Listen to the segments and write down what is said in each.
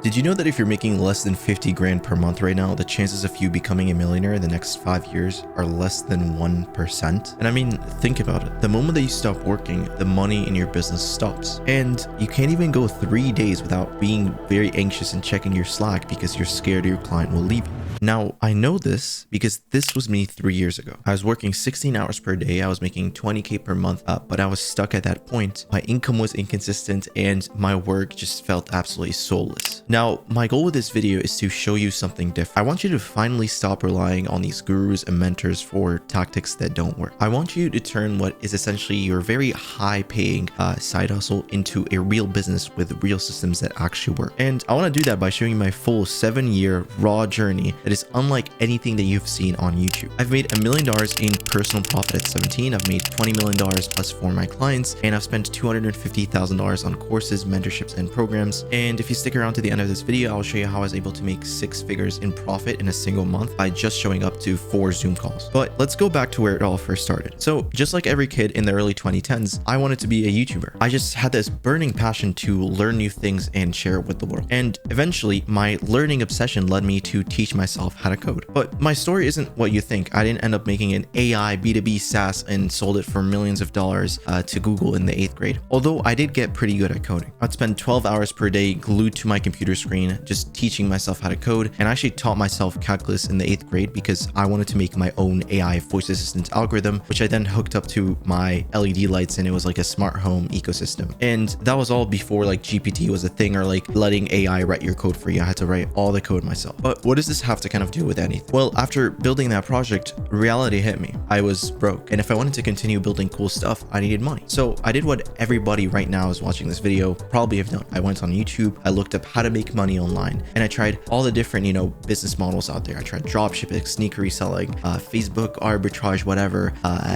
Did you know that if you're making less than 50 grand per month right now, the chances of you becoming a millionaire in the next 5 years are less than 1%? And I mean, think about it. The moment that you stop working, the money in your business stops. And you can't even go 3 days without being very anxious and checking your Slack because you're scared your client will leave you. Now, I know this because this was me 3 years ago. I was working 16 hours per day. I was making 20K per month, but I was stuck at that point. My income was inconsistent and my work just felt absolutely soulless. Now, my goal with this video is to show you something different. I want you to finally stop relying on these gurus and mentors for tactics that don't work. I want you to turn what is essentially your very high-paying side hustle into a real business with real systems that actually work. And I want to do that by showing you my full 7-year raw journey that is unlike anything that you've seen on YouTube. I've made $1 million in personal profit at 17. I've made $20 million plus for my clients, and I've spent $250,000 on courses, mentorships, and programs. And if you stick around to the end of this video, I'll show you how I was able to make 6 figures in profit in a single month by just showing up to 4 Zoom calls. But let's go back to where it all first started. So just like every kid in the early 2010s, I wanted to be a YouTuber. I just had this burning passion to learn new things and share it with the world. And eventually, my learning obsession led me to teach myself how to code. But my story isn't what you think. I didn't end up making an AI B2B SaaS and sold it for millions of dollars to Google in the 8th grade. Although I did get pretty good at coding. I'd spend 12 hours per day glued to my computer screen, just teaching myself how to code. And I actually taught myself calculus in the 8th grade because I wanted to make my own AI voice assistant algorithm, which I then hooked up to my LED lights, and it was like a smart home ecosystem. And that was all before like GPT was a thing, or like letting AI write your code for you. I had to write all the code myself. But what does this have to kind of do with anything? Well, after building that project, reality hit me. I was broke, and if I wanted to continue building cool stuff, I needed money. So I did what everybody right now is watching this video probably have done. I went on YouTube, I looked up how to make money online, and I tried all the different, business models out there. I tried dropshipping, sneaker reselling, Facebook arbitrage, whatever,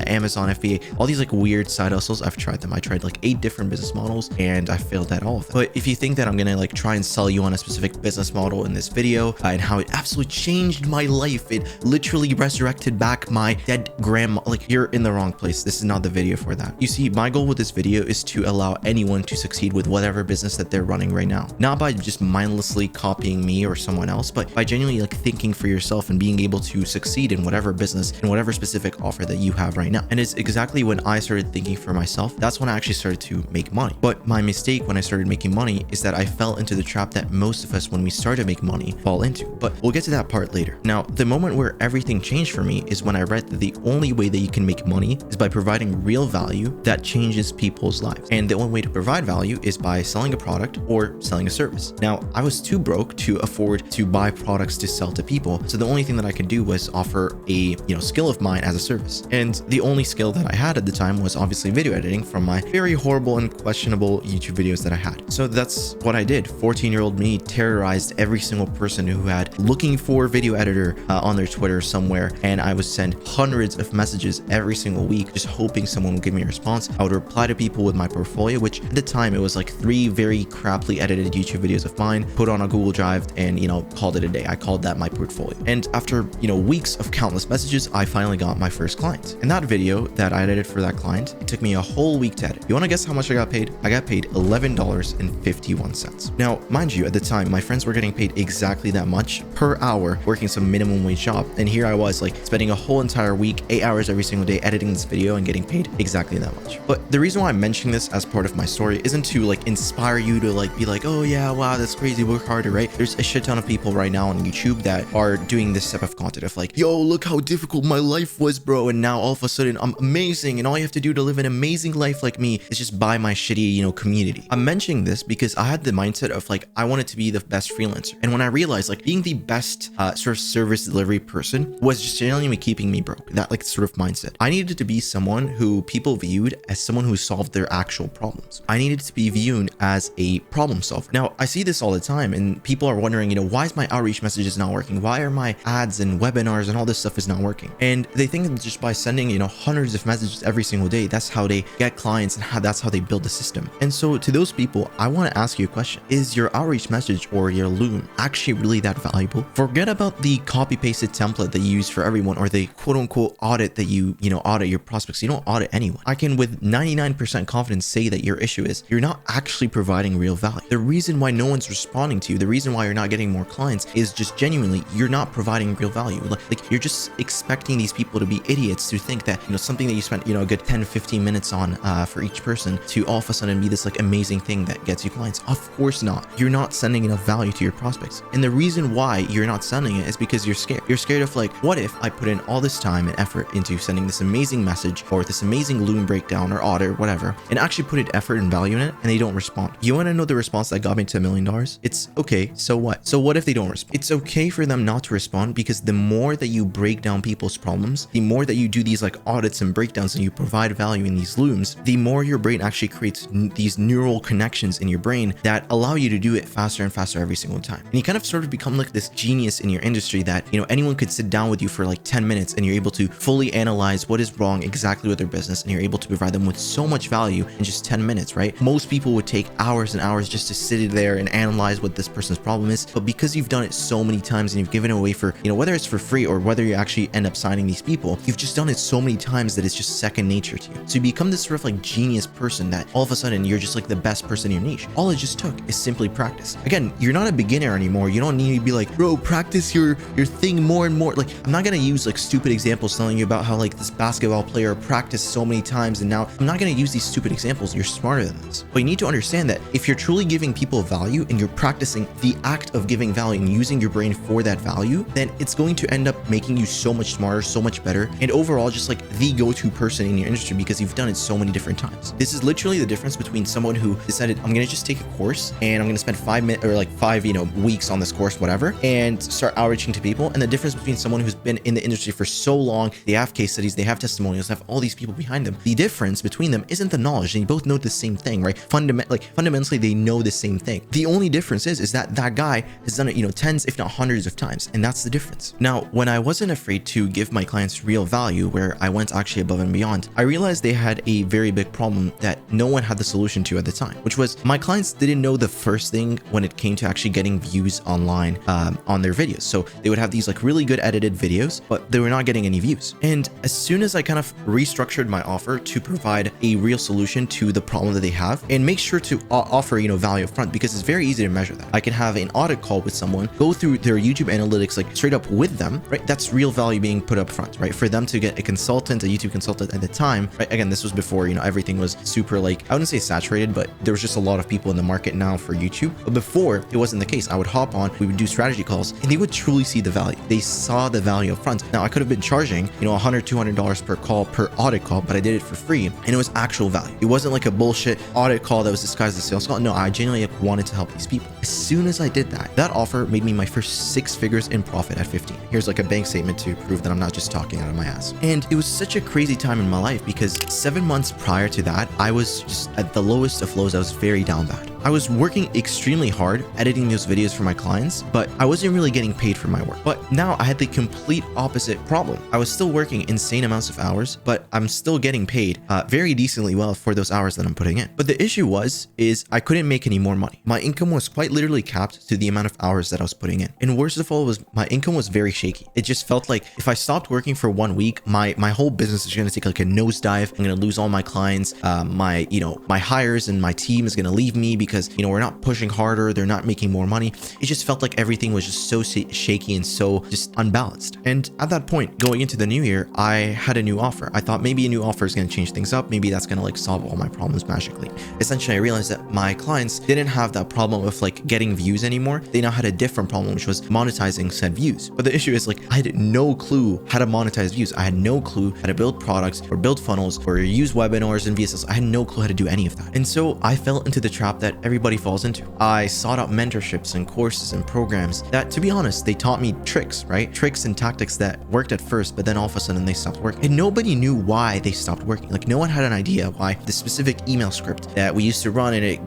Amazon FBA, all these like weird side hustles. I've tried them. I tried like 8 different business models, and I failed at all of them. But if you think that I'm gonna like try and sell you on a specific business model in this video and how it absolutely changed my life, it literally resurrected back my dead grandma, like, you're in the wrong place. This is not the video for that. You see, my goal with this video is to allow anyone to succeed with whatever business that they're running right now. Not by just mindlessly copying me or someone else, but by genuinely like thinking for yourself and being able to succeed in whatever business and whatever specific offer that you have right now. And it's exactly when I started thinking for myself, that's when I actually started to make money. But my mistake when I started making money is that I fell into the trap that most of us when we start to make money fall into. But we'll get to that part later. Now, the moment where everything changed for me is when I read that the only way that you can make money is by providing real value that changes people's lives. And the only way to provide value is by selling a product or selling a service. Now, I was too broke to afford to buy products to sell to people. So the only thing that I could do was offer a, skill of mine as a service. And the only skill that I had at the time was obviously video editing from my very horrible and questionable YouTube videos that I had. So that's what I did. 14-year-old me terrorized every single person who had looking for video editor on their Twitter somewhere, and I would send hundreds of messages every single week just hoping someone would give me a response. I would reply to people with my portfolio, which at the time it was like 3 very crappily edited YouTube videos of mine, put on a Google Drive, and called it a day. I called that my portfolio. And after weeks of countless messages, I finally got my first client. And that video that I edited for that client, it took me a whole week to edit. You want to guess how much I got paid? I got paid $11.51. Now, mind you, at the time my friends were getting paid exactly that much per hour working some minimum wage job, and here I was like spending a whole entire week, 8 hours every single day editing this video and getting paid exactly that much. But the reason why I'm mentioning this as part of my story isn't to like inspire you to like be like, oh yeah, wow, that's crazy, work harder, right? There's a shit ton of people right now on YouTube that are doing this type of content of like, yo, look how difficult my life was, bro, and now all of a sudden I'm amazing, and all you have to do to live an amazing life like me is just buy my shitty, community. I'm mentioning this because I had the mindset of like, I wanted to be the best freelancer. And when I realized like being the best sort of service delivery person was just genuinely keeping me broke, that like sort of mindset. I needed to be someone who people viewed as someone who solved their actual problems. I needed to be viewed as a problem solver. Now, I see this all the time, and people are wondering, why is my outreach messages not working? Why are my ads and webinars and all this stuff is not working? And they think that just by sending, hundreds of messages every single day, that's how they get clients and that's how they build the system. And so to those people, I want to ask you a question. Is your outreach message or your loom actually really that valuable? Forget forget about the copy pasted template that you use for everyone, or the quote unquote audit that you audit your prospects. You don't audit anyone. I can with 99% confidence say that your issue is you're not actually providing real value. The reason why no one's responding to you, the reason why you're not getting more clients is just genuinely you're not providing real value. Like you're just expecting these people to be idiots to think that, something that you spent, a good 10-15 minutes on for each person to all of a sudden be this like amazing thing that gets you clients. Of course not. You're not sending enough value to your prospects. And the reason why you're not sending it is because you're scared. You're scared of like, what if I put in all this time and effort into sending this amazing message or this amazing loom breakdown or audit or whatever, and actually put in effort and value in it, and they don't respond? You want to know the response that got me to $1 million? It's okay. So what? So what if they don't respond? It's okay for them not to respond, because the more that you break down people's problems, the more that you do these like audits and breakdowns and you provide value in these looms, the more your brain actually creates these neural connections in your brain that allow you to do it faster and faster every single time. And you kind of sort of become like this genius in your industry that, anyone could sit down with you for like 10 minutes and you're able to fully analyze what is wrong exactly with their business, and you're able to provide them with so much value in just 10 minutes, right? Most people would take hours and hours just to sit there and analyze what this person's problem is. But because you've done it so many times and you've given it away for, whether it's for free or whether you actually end up signing these people, you've just done it so many times that it's just second nature to you. So you become this sort of like genius person that all of a sudden you're just like the best person in your niche. All it just took is simply practice. Again, you're not a beginner anymore. You don't need to be like, bro, practice your thing more and more. Like, I'm not gonna use like stupid examples telling you about how like this basketball player practiced so many times, and now I'm not gonna use these stupid examples. You're smarter than this. But you need to understand that if you're truly giving people value and you're practicing the act of giving value and using your brain for that value, then it's going to end up making you so much smarter, so much better, and overall just like the go-to person in your industry because you've done it so many different times. This is literally the difference between someone who decided, I'm gonna just take a course and I'm gonna spend 5 minutes or like 5 weeks on this course, whatever, and start outreaching to people, and the difference between someone who's been in the industry for so long, they have case studies, they have testimonials, they have all these people behind them. The difference between them isn't the knowledge. They both know the same thing, right? Fundamentally, they know the same thing. The only difference is that guy has done it, tens, if not hundreds of times, and that's the difference. Now, when I wasn't afraid to give my clients real value, where I went actually above and beyond, I realized they had a very big problem that no one had the solution to at the time, which was my clients didn't know the first thing when it came to actually getting views online on their videos. So they would have these like really good edited videos, but they were not getting any views. And as soon as I kind of restructured my offer to provide a real solution to the problem that they have, and make sure to offer value up front, because it's very easy to measure that. I can have an audit call with someone, go through their YouTube analytics like straight up with them, right? That's real value being put up front, right? For them to get a consultant, a YouTube consultant at the time, right? Again, this was before everything was super like, I wouldn't say saturated, but there was just a lot of people in the market now for YouTube. But before, it wasn't the case. I would hop on, we would do strategy calls, and they would truly see the value. They saw the value up front. Now I could have been charging $100, $200 per call, per audit call, but I did it for free, and it was actual value. It wasn't like a bullshit audit call that was disguised as a sales call. No, I genuinely wanted to help these people. As soon as I did that, that offer made me my first 6 figures in profit at 15. Here's like a bank statement to prove that I'm not just talking out of my ass. And it was such a crazy time in my life, because 7 months prior to that, I was just at the lowest of lows. I was very down bad. I was working extremely hard editing those videos for my clients, but I wasn't really getting paid for my work. But now I had the complete opposite problem. I was still working insane amounts of hours, but I'm still getting paid very decently well for those hours that I'm putting in. But the issue is I couldn't make any more money. My income was quite literally capped to the amount of hours that I was putting in. And worst of all was my income was very shaky. It just felt like if I stopped working for 1 week, my whole business is going to take like a nosedive. I'm going to lose all my clients. My hires and my team is going to leave me because, we're not pushing harder. They're not making more money. It just felt like everything was just so shaky and so just unbalanced. And at that point, going into the new year, I had a new offer. I thought maybe a new offer is going to change things up. Maybe that's going to like solve all my problems magically. Essentially, I realized that my clients didn't have that problem of like getting views anymore. They now had a different problem, which was monetizing said views. But the issue is like, I had no clue how to monetize views. I had no clue how to build products or build funnels or use webinars and VSLs. I had no clue how to do any of that. And so I fell into the trap that everybody falls into. I sought out mentorships and courses and programs that, to be honest, they taught me tricks, right? Tricks and tactics that worked at first, but then all of a sudden they stopped working. And nobody knew why they stopped working. Like no one had an idea why the specific email script that we used to run and it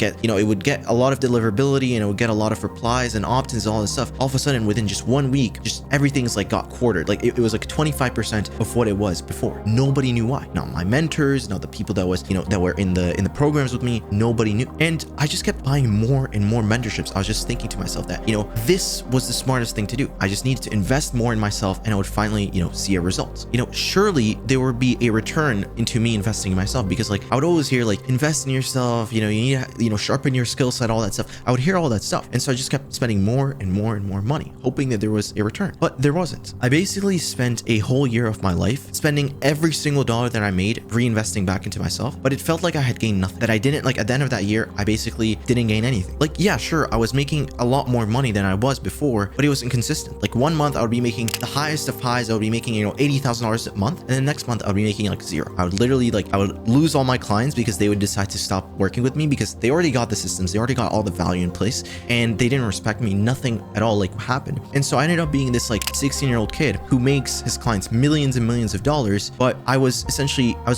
would get a lot of deliverability and it would get a lot of replies and opt-ins and all this stuff. All of a sudden within just 1 week, just everything's like got quartered. Like it was like 25% of what it was before. Nobody knew why. Not my mentors, not the people that was, that were in the programs with me. Nobody knew. And I just just kept buying more and more mentorships. I was just thinking to myself that, this was the smartest thing to do. I just needed to invest more in myself and I would finally, see a result. Surely there would be a return into me investing in myself, because like I would always hear like invest in yourself, you need to, sharpen your skill set, all that stuff. I would hear all that stuff. And so I just kept spending more and more and more money, hoping that there was a return, but there wasn't. I basically spent a whole year of my life spending every single dollar that I made reinvesting back into myself, but it felt like I had gained nothing, that I didn't, like at the end of that year, I basically didn't gain anything. Like, yeah, sure, I was making a lot more money than I was before, but it was inconsistent. Like one month I would be making the highest of highs. I would be making, $80,000 a month. And then next month I would be making like zero. I would literally I would lose all my clients because they would decide to stop working with me because they already got the systems. They already got all the value in place and they didn't respect me. Nothing at all like happened. And so I ended up being this like 16-year-old kid who makes his clients millions and millions of dollars. But I was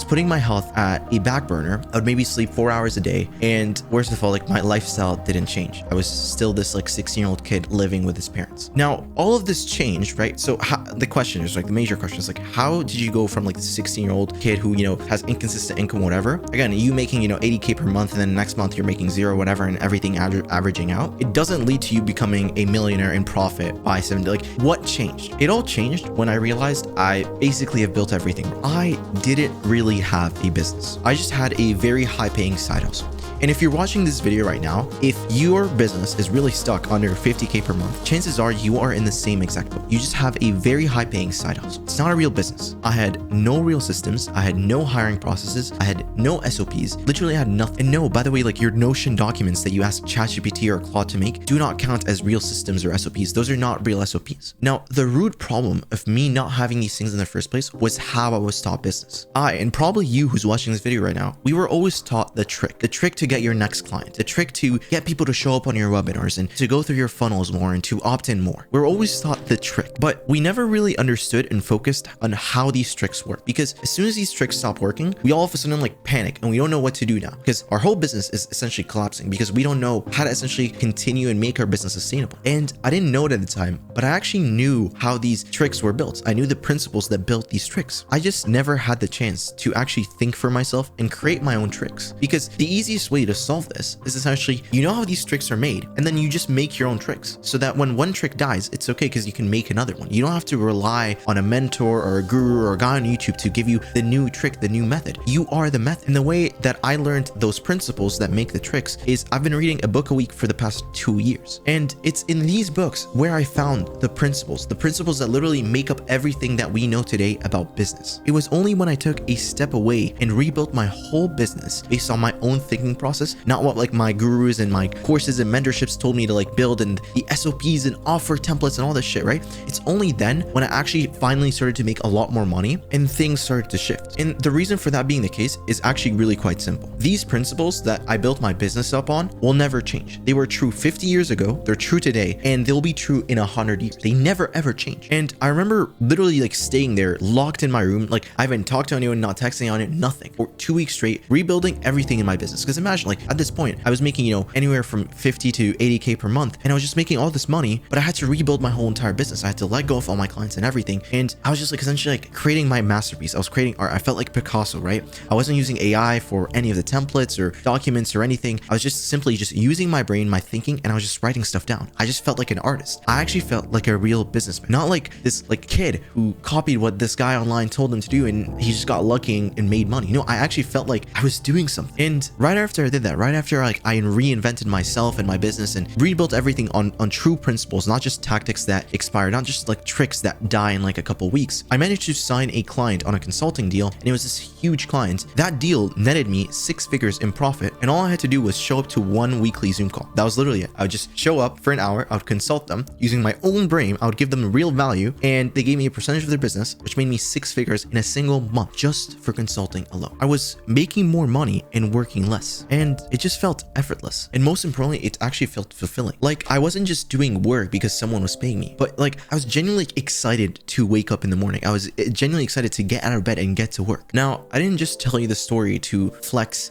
putting my health at a back burner. I would maybe sleep 4 hours a day. And worst of all, like my lifestyle didn't change. I was still this like 16-year-old kid living with his parents. Now, all of this changed, right? So the question is like the major question is like, how did you go from like the 16-year-old kid who, has inconsistent income, whatever? Again, you making, $80K per month and then next month you're making zero, whatever, and everything averaging out. It doesn't lead to you becoming a millionaire in profit by 70. Like what changed? It all changed when I realized I basically have built everything. I didn't really have a business. I just had a very high paying side hustle. And if you're watching this video right now, if your business is really stuck under 50K per month, chances are you are in the same exact boat. You just have a very high paying side hustle. It's not a real business. I had no real systems. I had no hiring processes. I had no SOPs. Literally I had nothing. And no, by the way, like your Notion documents that you ask ChatGPT or Claude to make do not count as real systems or SOPs. Those are not real SOPs. Now, the root problem of me not having these things in the first place was how I was taught business. And probably you who's watching this video right now, we were always taught the trick to get your next client, the trick to get people to show up on your webinars and to go through your funnels more and to opt in more. We're always taught the trick, but we never really understood and focused on how these tricks work, because as soon as these tricks stop working, we all of a sudden like panic and we don't know what to do now, because our whole business is essentially collapsing because we don't know how to essentially continue and make our business sustainable. And I didn't know it at the time, but I actually knew how these tricks were built. I knew the principles that built these tricks. I just never had the chance to actually think for myself and create my own tricks, because the easiest way to solve this is essentially, how these tricks are made, and then you just make your own tricks so that when one trick dies, it's okay because you can make another one. You don't have to rely on a mentor or a guru or a guy on YouTube to give you the new trick, the new method. You are the method. And the way that I learned those principles that make the tricks is I've been reading a book a week for the past 2 years. And it's in these books where I found the principles that literally make up everything that we know today about business. It was only when I took a step away and rebuilt my whole business based on my own thinking process, not what like my gurus and my courses and mentorships told me to like build, and the SOPs and offer templates and all this shit, right? It's only then when I actually finally started to make a lot more money and things started to shift. And the reason for that being the case is actually really quite simple. These principles that I built my business up on will never change. They were true 50 years ago, they're true today, and they'll be true in 100 years. They never ever change. And I remember literally like staying there locked in my room, like I haven't talked to anyone, not texting on it, nothing, for 2 weeks straight, rebuilding everything in my business. Because imagine, like at this point, I was making, anywhere from 50 to 80K per month, and I was just making all this money, but I had to rebuild my whole entire business. I had to let go of all my clients and everything. And I was just like essentially like creating my masterpiece. I was creating art. I felt like Picasso, right? I wasn't using AI for any of the templates or documents or anything. I was just simply just using my brain, my thinking, and I was just writing stuff down. I just felt like an artist. I actually felt like a real businessman, not like this like kid who copied what this guy online told him to do and he just got lucky and made money. I actually felt like I was doing something. And right after I did that, right after like I reinvented myself and my business and rebuilt everything on true principles, not just tactics that expire, not just like tricks that die in like a couple weeks, I managed to sign a client on a consulting deal, and it was this huge client. That deal netted me 6 figures in profit, and all I had to do was show up to one weekly Zoom call. That was literally it. I would just show up for an hour, I would consult them using my own brain, I would give them real value, and they gave me a percentage of their business, which made me 6 figures in a single month just for consulting alone. I was making more money and working less, and it just felt effortless. And most importantly, it actually felt fulfilling. Like I wasn't just doing work because someone was paying me, but like I was genuinely excited to wake up in the morning. I was genuinely excited to get out of bed and get to work. Now, I didn't just tell you the story to flex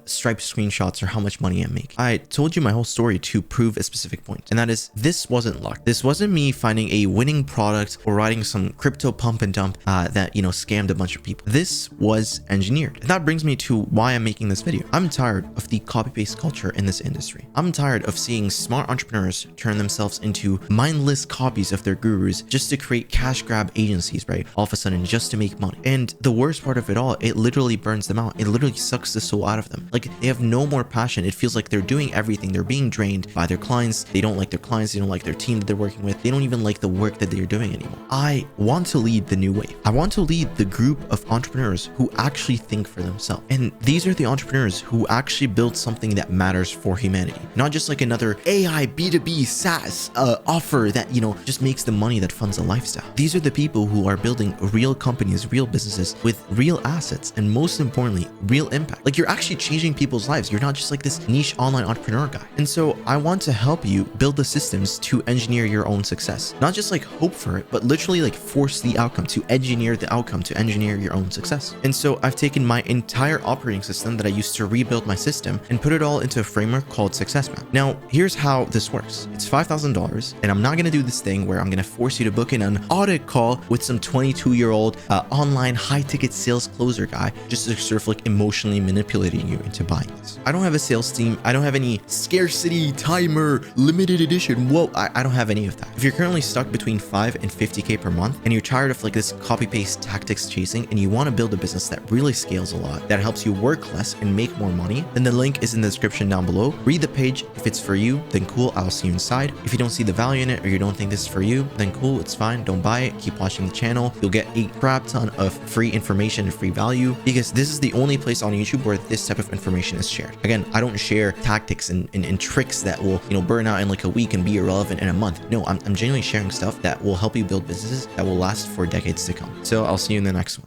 Stripe screenshots or how much money I make. I told you my whole story to prove a specific point, and that is this wasn't luck. This wasn't me finding a winning product or writing some crypto pump and dump that scammed a bunch of people. This was engineered. And that brings me to why I'm making this video. I'm tired of the copy-paste culture in this industry. I'm tired of seeing smart entrepreneurs turn themselves into mindless copies of their gurus just to create cash grab agencies, right? All of a sudden, just to make money. And the worst part of it all, it literally burns them out. It literally sucks the soul out of them. Like, they have no more passion. It feels like they're doing everything. They're being drained by their clients. They don't like their clients. They don't like their team that they're working with. They don't even like the work that they're doing anymore. I want to lead the new wave. I want to lead the group of entrepreneurs who actually think for themselves. And these are the entrepreneurs who actually build something that matters for humanity. Not just like another AI B2B SaaS offer that, you know, just makes the money that funds a lifestyle. These are the people who are building real companies, real businesses with real assets, and most importantly, real impact. Like, you're actually changing people's lives. You're not just like this niche online entrepreneur guy. And so I want to help you build the systems to engineer your own success. Not just like hope for it, but literally like force the outcome, to engineer the outcome, to engineer your own success. And so I've taken my entire operating system that I used to rebuild my system and put it all into a framework called Success Map. Now, here's how this works. It's $5,000, and I'm not going to do this thing where I'm going to force you to book in an audit call with some 22-year-old online high-ticket sales closer guy just to sort of like emotionally manipulating you into buying this. I don't have a sales team. I don't have any scarcity timer limited edition. Whoa, I don't have any of that. If you're currently stuck between 5 and 50K per month and you're tired of like this copy-paste tactics chasing and you want to build a business that really scales a lot, that helps you work less and make more money, then the link is in the description down below. Read the page. If it's for you, then cool, I'll see you inside. If you don't see the value in it or you don't think this is for you, then cool, it's fine. Don't buy it. Keep watching the channel. You'll get a crap ton of free information and free value, because this is the only place on YouTube where this type of information is shared. Again, I don't share tactics and tricks that will, you know, burn out in like a week and be irrelevant in a month. No, I'm genuinely sharing stuff that will help you build businesses that will last for decades to come. So I'll see you in the next one.